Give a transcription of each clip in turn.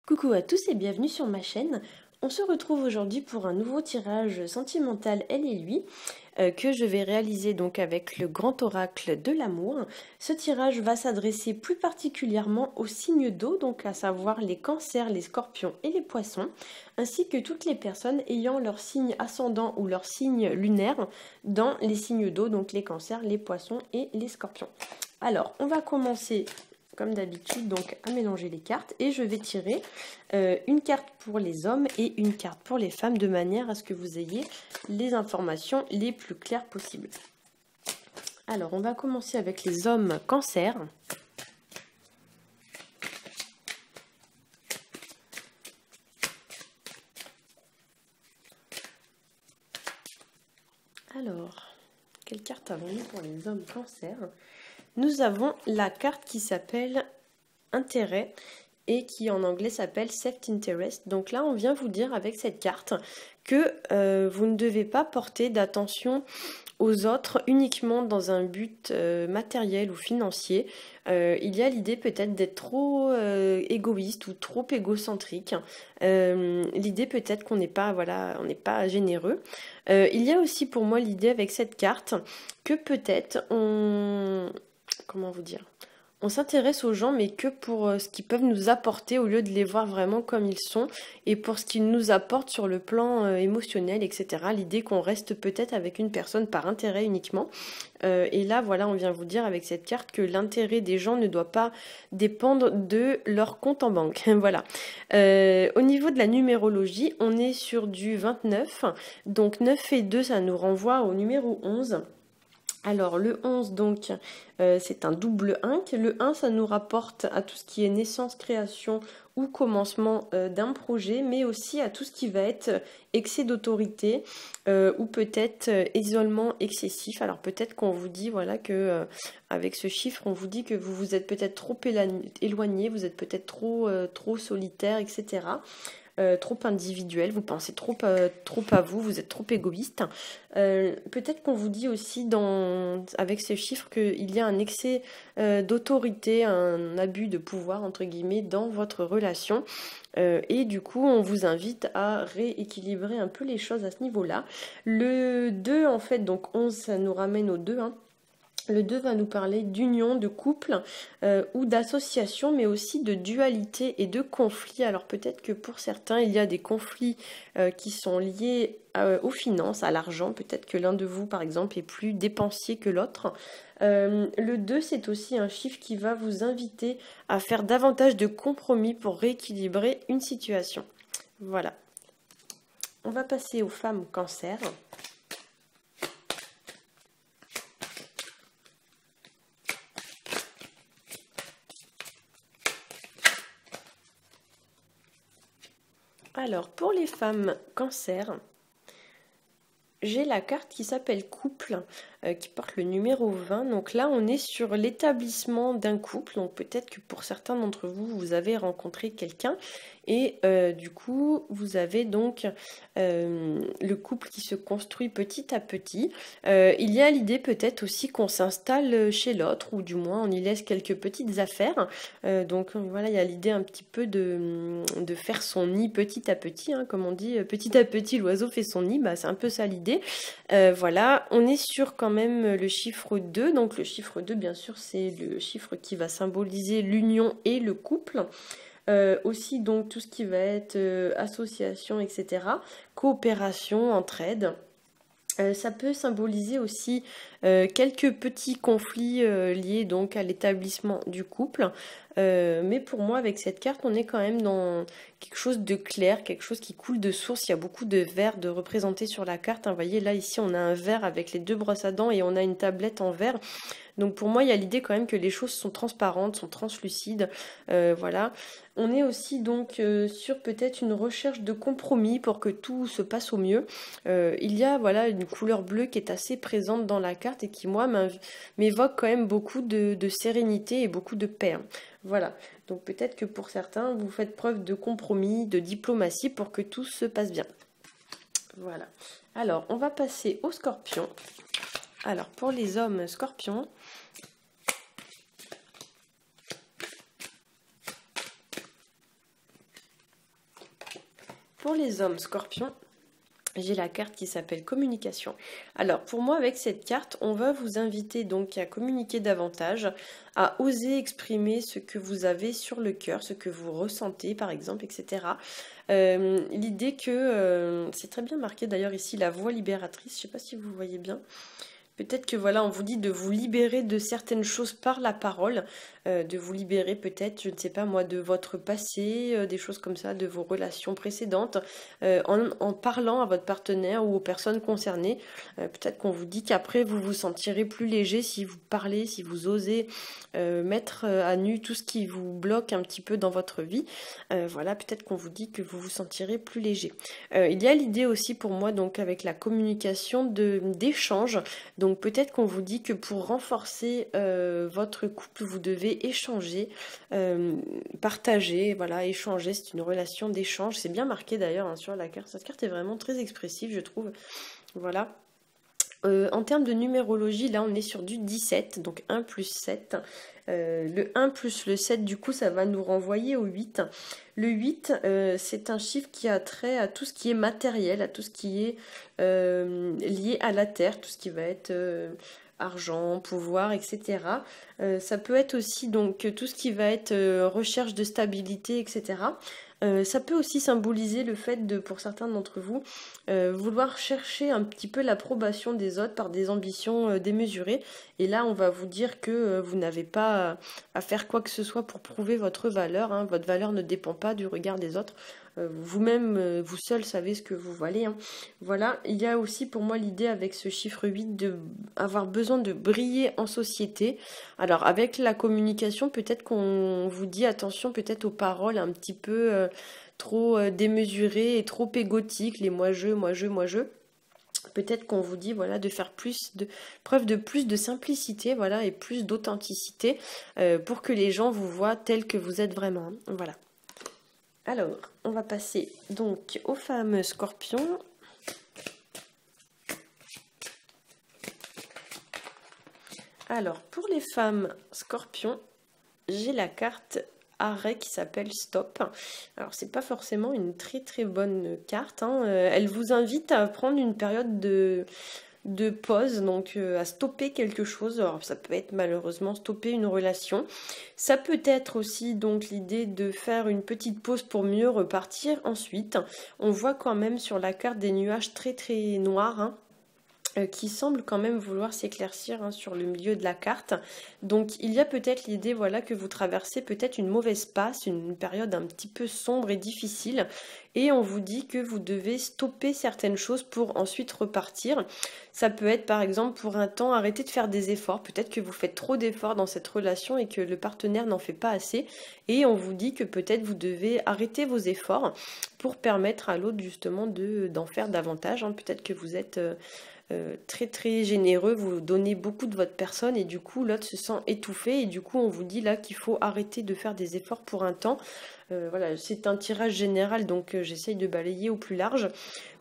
Coucou à tous et bienvenue sur ma chaîne. On se retrouve aujourd'hui pour un nouveau tirage sentimental elle et lui que je vais réaliser donc avec le grand oracle de l'amour. Ce tirage va s'adresser plus particulièrement aux signes d'eau, donc à savoir les cancers, les scorpions et les poissons, ainsi que toutes les personnes ayant leur signe ascendant ou leur signe lunaire dans les signes d'eau, donc les cancers, les poissons et les scorpions. Alors, on va commencer comme d'habitude donc à mélanger les cartes et je vais tirer une carte pour les hommes et une carte pour les femmes de manière à ce que vous ayez les informations les plus claires possibles. Alors on va commencer avec les hommes cancer. Alors, quelle carte avons-nous pour les hommes cancer? Nous avons la carte qui s'appelle intérêt et qui en anglais s'appelle self-interest. Donc là, on vient vous dire avec cette carte que vous ne devez pas porter d'attention aux autres uniquement dans un but matériel ou financier. Il y a l'idée peut-être d'être trop égoïste ou trop égocentrique. L'idée peut-être qu'on n'est pas, voilà, on n'est pas généreux. Il y a aussi pour moi l'idée avec cette carte que peut-être comment vous dire, on s'intéresse aux gens mais que pour ce qu'ils peuvent nous apporter au lieu de les voir vraiment comme ils sont et pour ce qu'ils nous apportent sur le plan émotionnel, etc. L'idée qu'on reste peut-être avec une personne par intérêt uniquement. Et là, voilà, on vient vous dire avec cette carte que l'intérêt des gens ne doit pas dépendre de leur compte en banque. Voilà. Au niveau de la numérologie, on est sur du 29. Donc 9 et 2, ça nous renvoie au numéro 11. Alors le 11 donc c'est un double 1. Le 1 ça nous rapporte à tout ce qui est naissance, création ou commencement d'un projet, mais aussi à tout ce qui va être excès d'autorité ou peut-être isolement excessif. Alors peut-être qu'on vous dit voilà que avec ce chiffre on vous dit que vous vous êtes peut-être trop éloigné, vous êtes peut-être trop solitaire, etc. Trop individuel, vous pensez trop à vous, vous êtes trop égoïste. Peut-être qu'on vous dit aussi avec ce chiffre qu'il y a un excès d'autorité, un abus de pouvoir entre guillemets dans votre relation et du coup on vous invite à rééquilibrer un peu les choses à ce niveau-là. Le 2 en fait, donc 11 ça nous ramène au 2, hein. Le 2 va nous parler d'union, de couple ou d'association, mais aussi de dualité et de conflit. Alors peut-être que pour certains, il y a des conflits qui sont liés aux finances, à l'argent. Peut-être que l'un de vous, par exemple, est plus dépensier que l'autre. Le 2, c'est aussi un chiffre qui va vous inviter à faire davantage de compromis pour rééquilibrer une situation. Voilà. On va passer aux femmes cancer. Alors, pour les femmes cancer, j'ai la carte qui s'appelle couple, qui porte le numéro 20. Donc là, on est sur l'établissement d'un couple. Donc peut-être que pour certains d'entre vous, vous avez rencontré quelqu'un. Et du coup, vous avez donc le couple qui se construit petit à petit. Il y a l'idée peut-être aussi qu'on s'installe chez l'autre, ou du moins on y laisse quelques petites affaires. Donc voilà, il y a l'idée un petit peu de faire son nid petit à petit, hein, comme on dit, petit à petit l'oiseau fait son nid, bah, c'est un peu ça l'idée. Voilà, on est sur quand même le chiffre 2. Donc le chiffre 2, bien sûr, c'est le chiffre qui va symboliser l'union et le couple. Aussi donc tout ce qui va être association, etc. Coopération, entraide. Ça peut symboliser aussi quelques petits conflits liés donc à l'établissement du couple. Mais pour moi, avec cette carte, on est quand même dans quelque chose de clair, quelque chose qui coule de source. Il y a beaucoup de verres de représentés sur la carte, hein. Vous voyez, là, ici, on a un verre avec les deux brosses à dents et on a une tablette en verre. Donc pour moi, il y a l'idée quand même que les choses sont transparentes, sont translucides. Voilà. On est aussi donc sur peut-être une recherche de compromis pour que tout se passe au mieux. Il y a voilà une couleur bleue qui est assez présente dans la carte et qui moi m'évoque quand même beaucoup de sérénité et beaucoup de paix, hein. Voilà, donc peut-être que pour certains, vous faites preuve de compromis, de diplomatie pour que tout se passe bien. Voilà. Alors, on va passer aux scorpions. Alors, pour les hommes scorpions, pour les hommes scorpions, j'ai la carte qui s'appelle communication. Alors pour moi avec cette carte, on va vous inviter donc à communiquer davantage, à oser exprimer ce que vous avez sur le cœur, ce que vous ressentez par exemple, etc. L'idée que, c'est très bien marqué d'ailleurs ici, la voix libératrice, je ne sais pas si vous voyez bien. Peut-être que voilà, on vous dit de vous libérer de certaines choses par la parole, de vous libérer peut-être, je ne sais pas moi, de votre passé, des choses comme ça, de vos relations précédentes, en parlant à votre partenaire ou aux personnes concernées. Peut-être qu'on vous dit qu'après vous vous sentirez plus léger si vous parlez, si vous osez mettre à nu tout ce qui vous bloque un petit peu dans votre vie. Voilà, peut-être qu'on vous dit que vous vous sentirez plus léger. Il y a l'idée aussi pour moi, donc avec la communication d'échange. Donc peut-être qu'on vous dit que pour renforcer votre couple, vous devez échanger, partager, voilà, échanger, c'est une relation d'échange. C'est bien marqué d'ailleurs hein, sur la carte. Cette carte est vraiment très expressive, je trouve. Voilà. En termes de numérologie, là on est sur du 17, donc 1 plus 7. Le 1 plus le 7, du coup, ça va nous renvoyer au 8. Le 8, c'est un chiffre qui a trait à tout ce qui est matériel, à tout ce qui est lié à la terre, tout ce qui va être argent, pouvoir, etc. Ça peut être aussi donc tout ce qui va être recherche de stabilité, etc. Ça peut aussi symboliser le fait de, pour certains d'entre vous, vouloir chercher un petit peu l'approbation des autres par des ambitions démesurées. Et là, on va vous dire que vous n'avez pas à faire quoi que ce soit pour prouver votre valeur. Hein. Votre valeur ne dépend pas du regard des autres. Vous-même, vous seul savez ce que vous valez. Hein. Voilà, il y a aussi pour moi l'idée avec ce chiffre 8 d'avoir besoin de briller en société. Alors avec la communication, peut-être qu'on vous dit attention peut-être aux paroles un petit peu trop démesurées et trop égotiques, les moi je, moi je, moi je. Peut-être qu'on vous dit voilà de faire preuve de plus de simplicité, voilà, et plus d'authenticité pour que les gens vous voient tels que vous êtes vraiment. Voilà. Alors, on va passer donc aux fameux scorpions. Alors, pour les femmes scorpions, j'ai la carte arrêt qui s'appelle stop. Alors, c'est pas forcément une très très bonne carte. Hein. Elle vous invite à prendre une période de pause, donc à stopper quelque chose. Alors ça peut être malheureusement stopper une relation. Ça peut être aussi donc l'idée de faire une petite pause pour mieux repartir ensuite. On voit quand même sur la carte des nuages très très noirs. Hein, qui semble quand même vouloir s'éclaircir hein, sur le milieu de la carte. Donc il y a peut-être l'idée voilà, que vous traversez peut-être une mauvaise passe, une période un petit peu sombre et difficile, et on vous dit que vous devez stopper certaines choses pour ensuite repartir. Ça peut être par exemple pour un temps arrêter de faire des efforts, peut-être que vous faites trop d'efforts dans cette relation et que le partenaire n'en fait pas assez, et on vous dit que peut-être vous devez arrêter vos efforts pour permettre à l'autre justement d'en faire davantage. Hein. Peut-être que vous êtes très très généreux, vous donnez beaucoup de votre personne et du coup l'autre se sent étouffé et du coup on vous dit là qu'il faut arrêter de faire des efforts pour un temps. Voilà, c'est un tirage général donc j'essaye de balayer au plus large.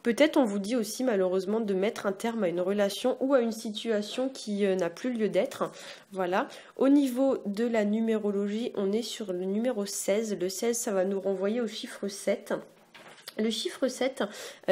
Peut-être on vous dit aussi malheureusement de mettre un terme à une relation ou à une situation qui n'a plus lieu d'être. Voilà. Au niveau de la numérologie, on est sur le numéro 16. Le 16, ça va nous renvoyer au chiffre 7. Le chiffre 7,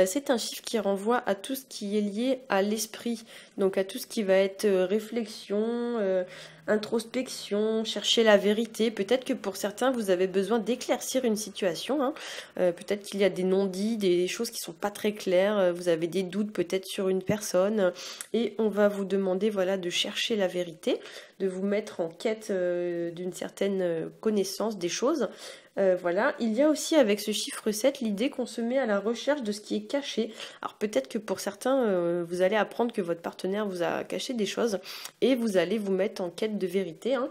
c'est un chiffre qui renvoie à tout ce qui est lié à l'esprit, donc à tout ce qui va être réflexion, introspection, chercher la vérité. Peut-être que pour certains, vous avez besoin d'éclaircir une situation. Hein. Peut-être qu'il y a des non-dits, des choses qui ne sont pas très claires. Vous avez des doutes peut-être sur une personne. Et on va vous demander voilà, de chercher la vérité, de vous mettre en quête d'une certaine connaissance des choses. Voilà, il y a aussi avec ce chiffre 7 l'idée qu'on se met à la recherche de ce qui est caché. Alors peut-être que pour certains, vous allez apprendre que votre partenaire vous a caché des choses et vous allez vous mettre en quête de vérité. Hein.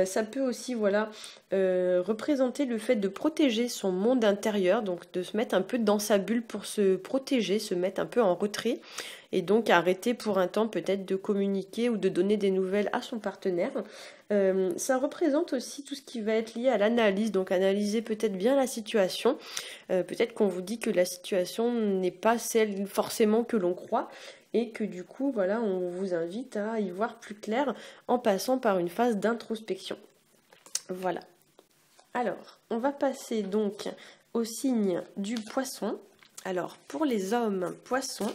Ça peut aussi voilà, représenter le fait de protéger son monde intérieur, donc de se mettre un peu dans sa bulle pour se protéger, se mettre un peu en retrait et donc arrêter pour un temps peut-être de communiquer ou de donner des nouvelles à son partenaire. Ça représente aussi tout ce qui va être lié à l'analyse, donc analyser peut-être bien la situation. Peut-être qu'on vous dit que la situation n'est pas celle forcément que l'on croit et que du coup, voilà, on vous invite à y voir plus clair en passant par une phase d'introspection. Voilà. Alors, on va passer donc au signe du poisson. Alors, pour les hommes poissons,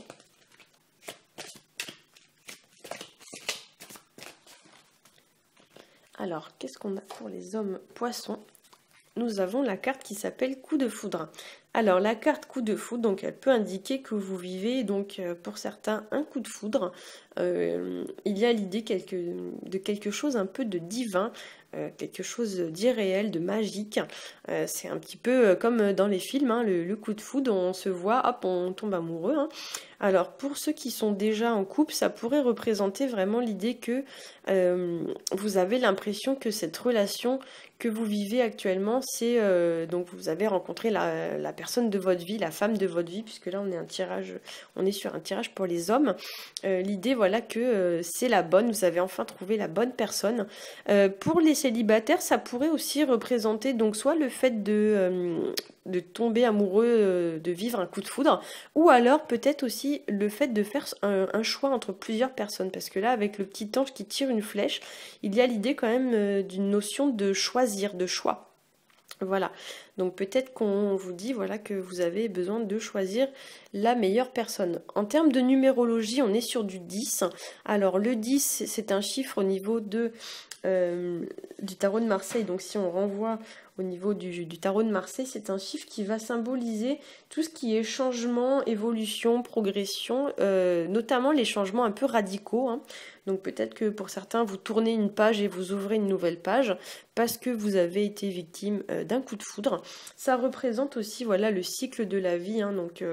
alors, qu'est-ce qu'on a pour les hommes poissons? Nous avons la carte qui s'appelle coup de foudre. Alors, la carte coup de foudre, donc elle peut indiquer que vous vivez, donc pour certains, un coup de foudre. Il y a l'idée de quelque chose un peu de divin, quelque chose d'irréel, de magique. C'est un petit peu comme dans les films, hein, le coup de foudre, on se voit, hop, on tombe amoureux. Hein. Alors, pour ceux qui sont déjà en couple, ça pourrait représenter vraiment l'idée que vous avez l'impression que cette relation que vous vivez actuellement, c'est donc vous avez rencontré la personne de votre vie, la femme de votre vie, puisque là on est sur un tirage pour les hommes. L'idée, voilà, que c'est la bonne, vous avez enfin trouvé la bonne personne. Pour les célibataires, ça pourrait aussi représenter donc soit le fait de tomber amoureux, de vivre un coup de foudre, ou alors peut-être aussi le fait de faire un choix entre plusieurs personnes, parce que là, avec le petit ange qui tire une flèche, il y a l'idée quand même d'une notion de choisir, de choix. Voilà, donc peut-être qu'on vous dit voilà, que vous avez besoin de choisir la meilleure personne. En termes de numérologie, on est sur du 10. Alors le 10, c'est un chiffre au niveau du tarot de Marseille. Donc si on renvoie au niveau du tarot de Marseille, c'est un chiffre qui va symboliser tout ce qui est changement, évolution, progression, notamment les changements un peu radicaux. Hein. Donc peut-être que pour certains, vous tournez une page et vous ouvrez une nouvelle page parce que vous avez été victime d'un coup de foudre. Ça représente aussi voilà, le cycle de la vie, hein, donc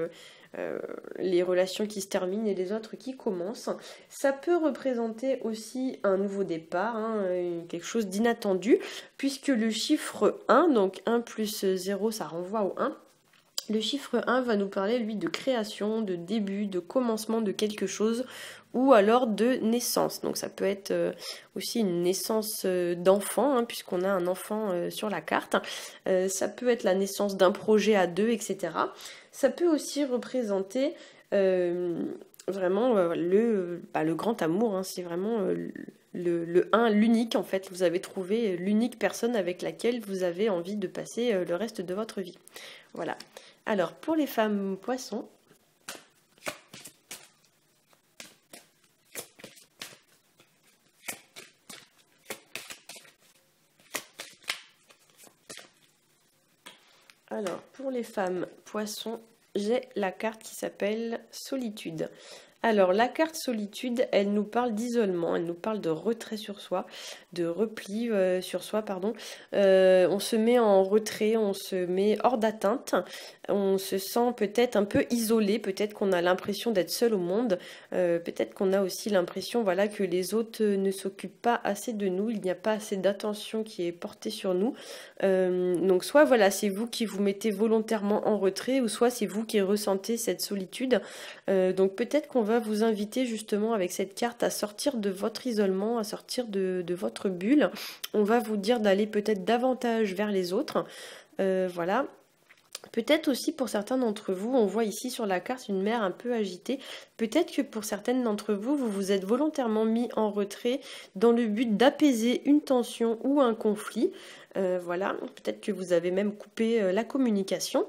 les relations qui se terminent et les autres qui commencent. Ça peut représenter aussi un nouveau départ, hein, quelque chose d'inattendu, puisque le chiffre 1, donc 1 plus 0, ça renvoie au 1. Le chiffre 1 va nous parler, lui, de création, de début, de commencement de quelque chose, ou alors de naissance. Donc ça peut être aussi une naissance d'enfant, hein, puisqu'on a un enfant sur la carte. Ça peut être la naissance d'un projet à deux, etc. Ça peut aussi représenter vraiment le grand amour. Hein, c'est vraiment le 1, l'unique en fait. Vous avez trouvé l'unique personne avec laquelle vous avez envie de passer le reste de votre vie. Voilà. Alors, pour les femmes poissons, j'ai la carte qui s'appelle Solitude. Alors, la carte solitude, elle nous parle d'isolement, elle nous parle de retrait sur soi, de repli sur soi, pardon. On se met en retrait, on se met hors d'atteinte, on se sent peut-être un peu isolé, peut-être qu'on a l'impression d'être seul au monde, peut-être qu'on a aussi l'impression voilà, que les autres ne s'occupent pas assez de nous, il n'y a pas assez d'attention qui est portée sur nous. Donc soit voilà, c'est vous qui vous mettez volontairement en retrait, ou soit c'est vous qui ressentez cette solitude. Donc peut-être qu'on va vous inviter justement avec cette carte à sortir de votre isolement, à sortir de votre bulle. On va vous dire d'aller peut-être davantage vers les autres. Voilà. Peut-être aussi pour certains d'entre vous, on voit ici sur la carte une mer un peu agitée. Peut-être que pour certaines d'entre vous, vous vous êtes volontairement mis en retrait dans le but d'apaiser une tension ou un conflit. Voilà, peut-être que vous avez même coupé la communication.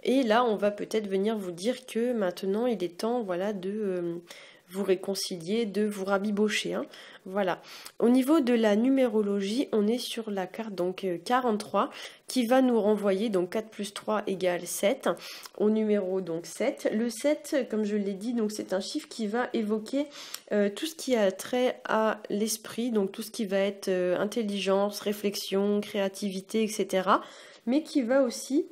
Et là, on va peut-être venir vous dire que maintenant, il est temps voilà, de vous réconcilier, de vous rabibocher. Hein. Voilà. Au niveau de la numérologie, on est sur la carte donc 43 qui va nous renvoyer donc 4 plus 3 égale 7 au numéro donc 7. Le 7, comme je l'ai dit, donc c'est un chiffre qui va évoquer tout ce qui a trait à l'esprit, donc tout ce qui va être intelligence, réflexion, créativité, etc. Mais qui va aussi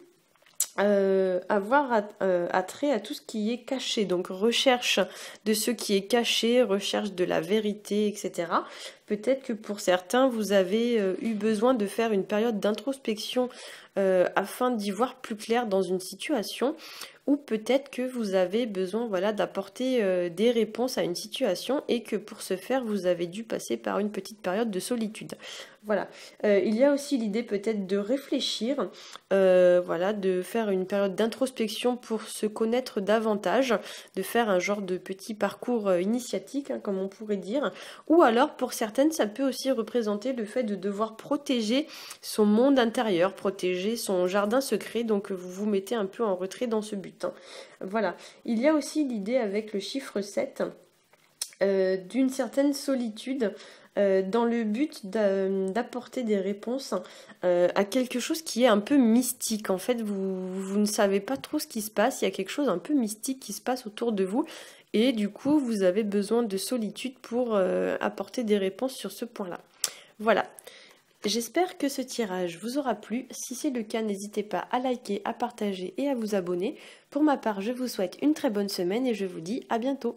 avoir attrait à tout ce qui est caché, donc recherche de ce qui est caché, recherche de la vérité, etc. Peut-être que pour certains, vous avez eu besoin de faire une période d'introspection afin d'y voir plus clair dans une situation, ou peut-être que vous avez besoin voilà, d'apporter des réponses à une situation et que pour ce faire, vous avez dû passer par une petite période de solitude. Voilà. Il y a aussi l'idée peut-être de réfléchir, voilà, de faire une période d'introspection pour se connaître davantage, de faire un genre de petit parcours initiatique, hein, comme on pourrait dire, ou alors pour certaines certaines, ça peut aussi représenter le fait de devoir protéger son monde intérieur, protéger son jardin secret, donc vous vous mettez un peu en retrait dans ce but. Hein. Voilà. Il y a aussi l'idée avec le chiffre 7 d'une certaine solitude dans le but d'apporter des réponses à quelque chose qui est un peu mystique. En fait, vous ne savez pas trop ce qui se passe, il y a quelque chose un peu mystique qui se passe autour de vous et du coup, vous avez besoin de solitude pour apporter des réponses sur ce point-là. Voilà. J'espère que ce tirage vous aura plu. Si c'est le cas, n'hésitez pas à liker, à partager et à vous abonner. Pour ma part, je vous souhaite une très bonne semaine et je vous dis à bientôt.